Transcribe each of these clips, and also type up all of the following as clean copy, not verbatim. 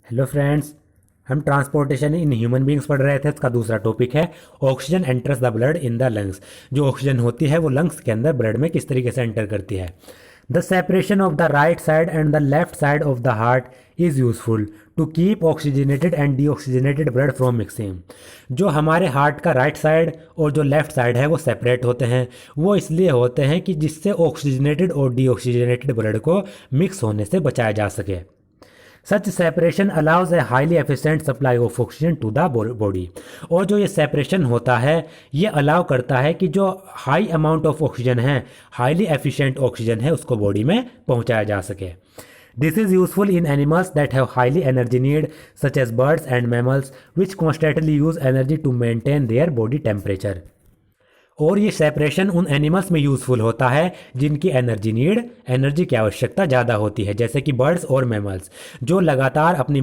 Hello friends. हम transportation in human beings पढ़ रहे थे। इसका दूसरा टॉपिक है oxygen enters the blood in the lungs. जो ऑक्सीजन होती है वो लंग्स के अंदर ब्लड में किस तरीके से एंटर करती है। The separation of the right side and the left side of the heart is useful to keep oxygenated and deoxygenated blood from mixing. जो हमारे हार्ट का राइट साइड और जो लेफ्ट साइड है वो सेपरेट होते हैं। वो इसलिए होते हैं कि जिससे ऑक्सीजनेटेड और डीऑक्सीजनेटेड ब्लड को मिक्स होने से बचाया जा सके। Such separation allows a highly efficient supply of oxygen to the body. और जो ये सेपरेशन होता है ये अलाउ करता है कि जो हाई अमाउंट ऑफ ऑक्सीजन है, हाईली एफिशिएंट ऑक्सीजन है, उसको बॉडी में पहुंचाया जा सके। This is useful in animals that have highly energy need such as birds and mammals which constantly use energy to maintain their body temperature. और ये separation उन एनिमल्स में यूज़फुल होता है जिनकी एनर्जी की आवश्यकता ज़्यादा होती है, जैसे कि बर्ड्स और मैमल्स जो लगातार अपनी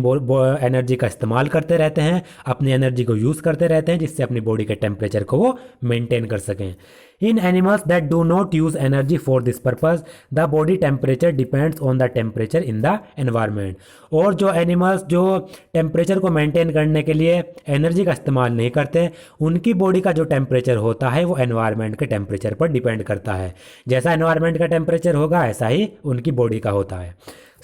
एनर्जी का इस्तेमाल करते रहते हैं, अपनी एनर्जी को यूज़ करते रहते हैं जिससे अपनी बॉडी के टेम्परेचर को वो मेंटेन कर सकें। In animals that do not use energy for this purpose the body temperature depends on the temperature in the environment. और जो एनिमल्स जो टेम्परेचर को मेंटेन करने के लिए एनर्जी का इस्तेमाल नहीं करते, उनकी बॉडी का जो टेम्परेचर होता है वो एनवायरनमेंट के टेम्परेचर पर डिपेंड करता है। जैसा एनवायरनमेंट का टेम्परेचर होगा ऐसा ही उनकी बॉडी का होता है।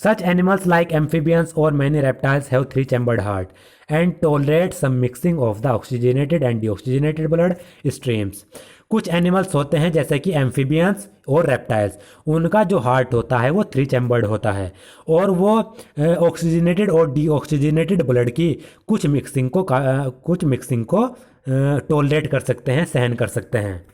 सच एनिमल्स लाइक एम्फीबियंस और many reptiles have 3 chambered heart and tolerate some mixing of the oxygenated and deoxygenated blood streams. कुछ एनिमल्स होते हैं जैसे कि एम्फीबियंस और रेप्टाइल्स, उनका जो हार्ट होता है वो 3 चैम्बर्ड होता है और वो ऑक्सीजनेटेड और डीऑक्सीजनेटेड ब्लड की कुछ मिक्सिंग को टॉलरेट कर सकते हैं, सहन कर सकते हैं।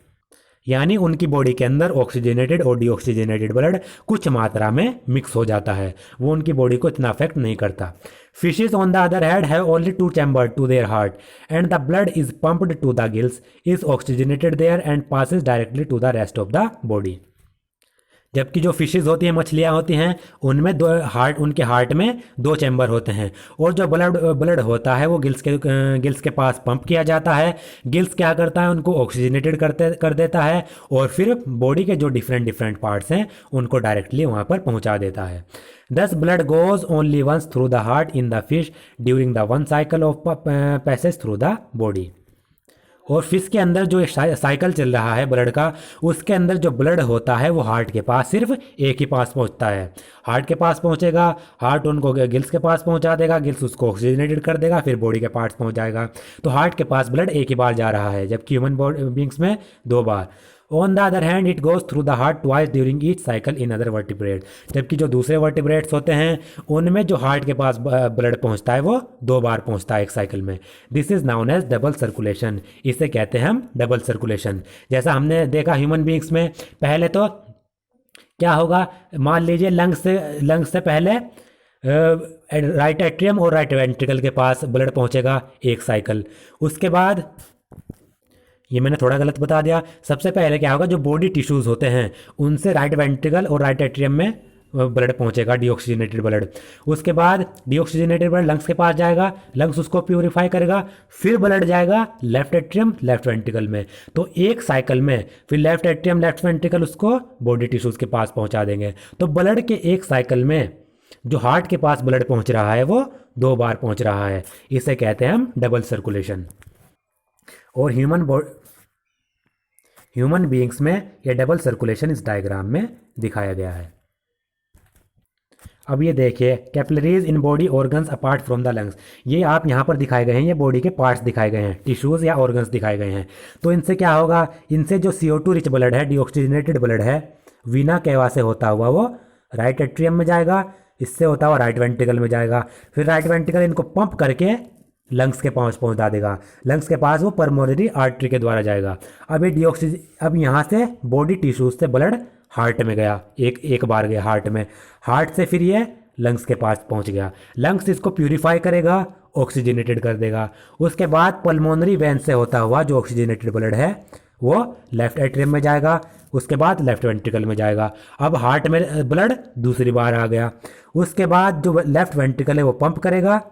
यानी उनकी बॉडी के अंदर ऑक्सीजनेटेड और डीऑक्सीजनेटेड ब्लड कुछ मात्रा में मिक्स हो जाता है, वो उनकी बॉडी को इतना अफेक्ट नहीं करता। Fishes on the other hand have only 2 chamber to their heart and the blood is pumped to the gills, is oxygenated there and passes directly to the rest of the body. जबकि जो fishes होती हैं, मछलियाँ होती हैं, उनमें उनके heart में 2 चैम्बर होते हैं और जो ब्लड होता है वो गिल्स के पास पंप किया जाता है। गिल्स क्या करता है, उनको ऑक्सीजनेटेड कर देता है और फिर बॉडी के जो डिफरेंट पार्ट्स हैं उनको डायरेक्टली वहाँ पर पहुँचा देता है। This blood goes only once through the heart in the fish during the one cycle of passage through the body. और फिश के अंदर जो साइकिल चल रहा है ब्लड का, उसके अंदर जो ब्लड होता है वो हार्ट के पास सिर्फ एक ही पास पहुंचता है। हार्ट के पास पहुंचेगा, हार्ट उनको गिल्स के पास पहुंचा देगा, गिल्स उसको ऑक्सीजनेटेड कर देगा, फिर बॉडी के पार्ट्स पहुंच जाएगा। तो हार्ट के पास ब्लड एक ही बार जा रहा है, जबकि ह्यूमन बींग्स में 2 बार। On the other hand it goes through the heart twice during each cycle in other vertebrate. जबकि जो दूसरे वर्टिब्रेट्स होते हैं उनमें जो हार्ट के पास ब्लड पहुंचता है वो 2 बार पहुंचता है एक साइकिल में। This is known as double circulation. इसे कहते हैं हम डबल सर्कुलेशन। जैसा हमने देखा ह्यूमन बींग्स में, पहले तो क्या होगा, मान लीजिए लंग्स से पहले राइट एट्रियम और राइट वेंट्रिकल के पास ब्लड पहुंचेगा एक साइकिल। उसके बाद ये मैंने थोड़ा गलत बता दिया। सबसे पहले क्या होगा, जो बॉडी टिश्यूज़ होते हैं उनसे राइट वेंट्रिकल और राइट एट्रियम में ब्लड पहुंचेगा, डीऑक्सीजनेटेड ब्लड। उसके बाद डीऑक्सीजनेटेड ब्लड लंग्स के पास जाएगा, लंग्स उसको प्यूरिफाई करेगा, फिर ब्लड जाएगा लेफ्ट एट्रियम लेफ्ट वेंट्रिकल में। तो एक साइकिल में फिर लेफ्ट एट्रियम लेफ्ट वेंट्रिकल उसको बॉडी टिश्यूज़ के पास पहुंचा देंगे। तो ब्लड के एक साइकिल में जो हार्ट के पास ब्लड पहुंच रहा है वो 2 बार पहुंच रहा है। इसे कहते हैं हम डबल सर्कुलेशन। और ह्यूमन बीइंग्स में ये डबल सर्कुलेशन इस डायग्राम में दिखाया गया है। अब ये देखिए, capillaries in body organs apart from the lungs. ये आप यहाँ पर दिखाए गए हैं, ये बॉडी के पार्ट्स दिखाए गए हैं, टिश्यूज़ या ऑर्गन्स दिखाए गए हैं। तो इनसे क्या होगा, इनसे जो CO2 रिच ब्लड है, डीऑक्सीजनेटेड ब्लड है, वीना केवा से होता हुआ वो राइट एट्रियम में जाएगा, इससे होता हुआ राइट वेंट्रिकल में जाएगा, फिर राइट वेंट्रिकल इनको पंप करके लंग्स के पास पहुंचा देगा। लंग्स के पास वो पल्मोनरी आर्टरी के द्वारा जाएगा। अब यहाँ से बॉडी टिश्यूज से ब्लड हार्ट में गया, एक बार गया हार्ट में, हार्ट से फिर ये लंग्स के पास पहुंच गया। लंग्स इसको प्यूरिफाई करेगा, ऑक्सीजनेटेड कर देगा। उसके बाद पल्मोनरी वेन से होता हुआ जो ऑक्सीजनेटेड ब्लड है वो लेफ्ट एट्रियम में जाएगा, उसके बाद लेफ्ट वेंट्रिकल में जाएगा। अब हार्ट में ब्लड दूसरी बार आ गया। उसके बाद जो लेफ्ट वेंट्रिकल है वो पंप करेगा,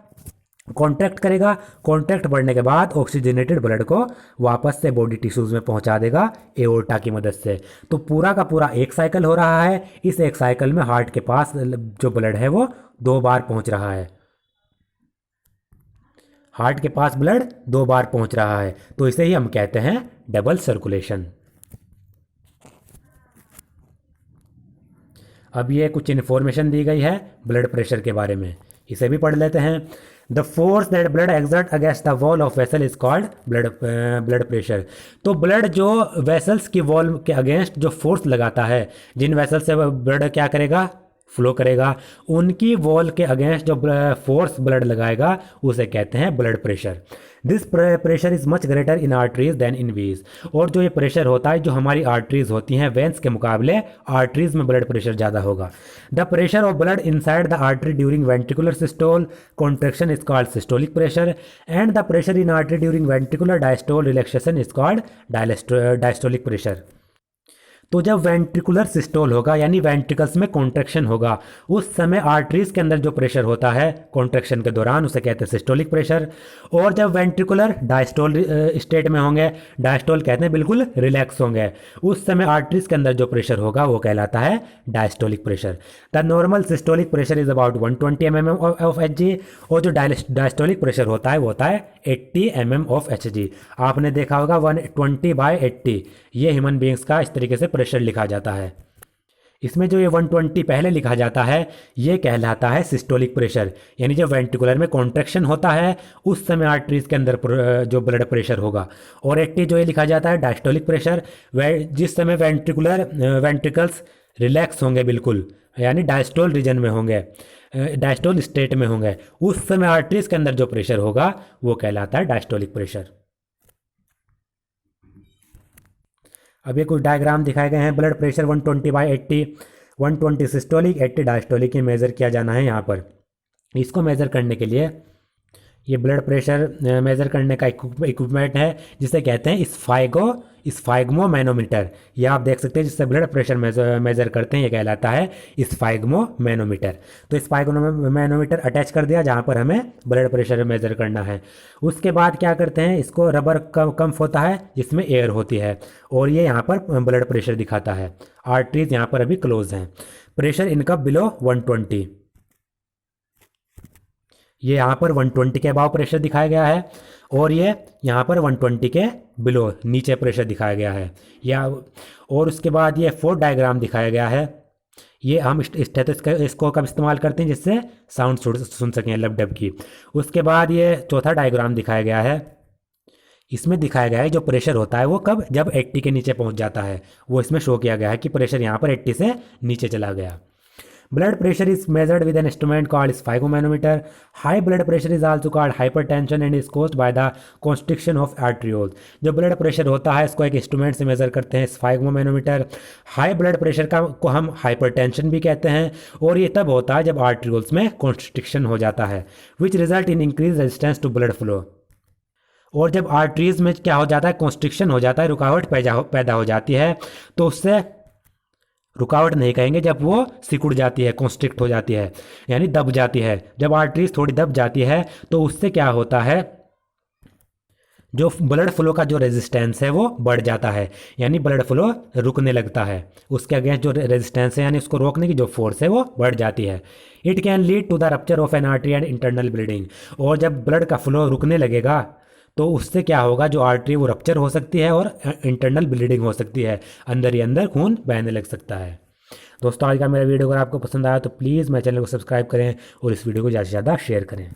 कॉन्ट्रैक्ट बढ़ने के बाद ऑक्सीजनेटेड ब्लड को वापस से बॉडी टिश्यूज़ में पहुंचा देगा एओर्टा की मदद से। तो पूरा का पूरा एक साइकिल हो रहा है। इस एक साइकिल में हार्ट के पास जो ब्लड है वो 2 बार पहुंच रहा है। हार्ट के पास ब्लड 2 बार पहुंच रहा है, तो इसे ही हम कहते हैं डबल सर्कुलेशन। अब ये कुछ इन्फॉर्मेशन दी गई है ब्लड प्रेशर के बारे में, इसे भी पढ़ लेते हैं। The force that blood exert against the wall of vessel is called blood pressure. तो ब्लड जो वेसल्स की वॉल के अगेंस्ट जो फोर्स लगाता है, जिन वेसल से ब्लड क्या करेगा, फ्लो करेगा, उनकी वॉल के अगेंस्ट जो फोर्स ब्लड लगाएगा उसे कहते हैं blood pressure. This pressure is much greater in arteries than in veins. और जो ये प्रेशर होता है, जो हमारी आर्टरीज होती हैं, वेंस के मुकाबले आर्टरीज में ब्लड प्रेशर ज़्यादा होगा। The pressure of blood inside the artery during ventricular systole contraction is called systolic pressure and the pressure in artery during ventricular diastole relaxation is called diastolic pressure. तो जब ventricular systole होगा यानी ventricles में contraction होगा, उस समय arteries के अंदर जो प्रेशर होता है कॉन्ट्रैक्शन के दौरान उसे कहते हैं सिस्टोलिक प्रेशर। और जब वेंट्रिकुलर डायस्टोल स्टेट में होंगे, डायस्टोल कहते हैं बिल्कुल रिलैक्स होंगे, उस समय आर्टरीज के अंदर जो प्रेशर होगा वो कहलाता है diastolic pressure. The normal systolic pressure is about 120 mm of Hg और जो डायस्टोलिक प्रेशर होता है वो होता है 80 mm ऑफ Hg। आपने देखा होगा 120/80, ये ह्यूमन बींग्स का इस तरीके से प्रेशर लिखा जाता है। इसमें जो ये 120 पहले लिखा जाता है ये कहलाता है सिस्टोलिक प्रेशर, यानी जब वेंट्रिकुलर में कॉन्ट्रैक्शन होता है उस समय आर्टरीज के अंदर जो ब्लड प्रेशर होगा। और 80 जो ये लिखा जाता है डायस्टोलिक प्रेशर, जिस समय वेंट्रिकल्स रिलैक्स होंगे बिल्कुल, यानी डायस्टोल रीजन में होंगे, डायस्टोल स्टेट में होंगे, उस समय आर्टरीज के अंदर जो प्रेशर होगा वो कहलाता है डायस्टोलिक प्रेशर। अब ये कुछ डायग्राम दिखाए गए हैं। ब्लड प्रेशर 120/80, 120 सिस्टोलिक, 80 डायस्टोलिक, ये मेज़र किया जाना है यहाँ पर। इसको मेज़र करने के लिए ये ब्लड प्रेशर मेज़र करने का इक्विपमेंट है जिसे कहते हैं स्फाइग्मो मैनोमीटर। ये आप देख सकते हैं जिससे ब्लड प्रेशर मेज़र करते हैं, ये कहलाता है स्फाइग्मो मैनोमीटर। तो स्फाइग्मो मैनोमीटर अटैच कर दिया जहाँ पर हमें ब्लड प्रेशर मेज़र करना है। उसके बाद क्या करते हैं, इसको रबर कंप होता है जिसमें एयर होती है और ये यहाँ पर ब्लड प्रेशर दिखाता है। आर्टरीज यहाँ पर अभी क्लोज हैं। प्रेशर इनका बिलो 120, ये यहाँ पर 120 के अबाव प्रेशर दिखाया गया है और ये यहाँ पर 120 के बिलो नीचे प्रेशर दिखाया गया है। या और उसके बाद ये 4 डायग्राम दिखाया गया है। ये हम स्टेथोस्कोप का इस्तेमाल करते हैं जिससे साउंड सुन सकें लब डब की। उसके बाद ये चौथा डायग्राम दिखाया गया है। इसमें दिखाया गया है जो प्रेशर होता है वो कब, जब 80 के नीचे पहुँच जाता है, वो इसमें शो किया गया है कि प्रेशर यहाँ पर 80 से नीचे चला गया। Blood pressure is measured with an instrument called sphygmomanometer. High blood pressure is also called hypertension and is caused by the constriction of arterioles. जो ब्लड प्रेशर होता है इसको एक इंस्ट्रूमेंट से मेज़र करते हैं, स्फाइग्मोमैनोमीटर। हाई ब्लड प्रेशर को हम हाइपरटेंशन भी कहते हैं और ये तब होता है जब आर्टरियोल्स में कॉन्स्ट्रिक्शन हो जाता है, which result in increase resistance to blood flow. और जब आर्टरीज में क्या हो जाता है, कॉन्स्ट्रिक्शन हो जाता है, रुकावट पैदा हो जाती है, तो उससे रुकावट नहीं कहेंगे, जब वो सिकुड़ जाती है, कॉन्स्ट्रिक्ट हो जाती है, यानी दब जाती है। जब आर्टरीज थोड़ी दब जाती है तो उससे क्या होता है, जो ब्लड फ्लो का जो रेजिस्टेंस है वो बढ़ जाता है, यानी ब्लड फ्लो रुकने लगता है। उसके अगेंस्ट जो रेजिस्टेंस है यानी उसको रोकने की जो फोर्स है वो बढ़ जाती है। It can lead to the rupture of an artery and internal bleeding. और जब ब्लड का फ्लो रुकने लगेगा तो उससे क्या होगा, जो आर्टरी वो रप्चर हो सकती है और इंटरनल ब्लीडिंग हो सकती है, अंदर ही अंदर खून बहने लग सकता है। दोस्तों आज का मेरा वीडियो अगर आपको पसंद आया तो प्लीज़ मेरे चैनल को सब्सक्राइब करें और इस वीडियो को ज़्यादा से ज़्यादा शेयर करें।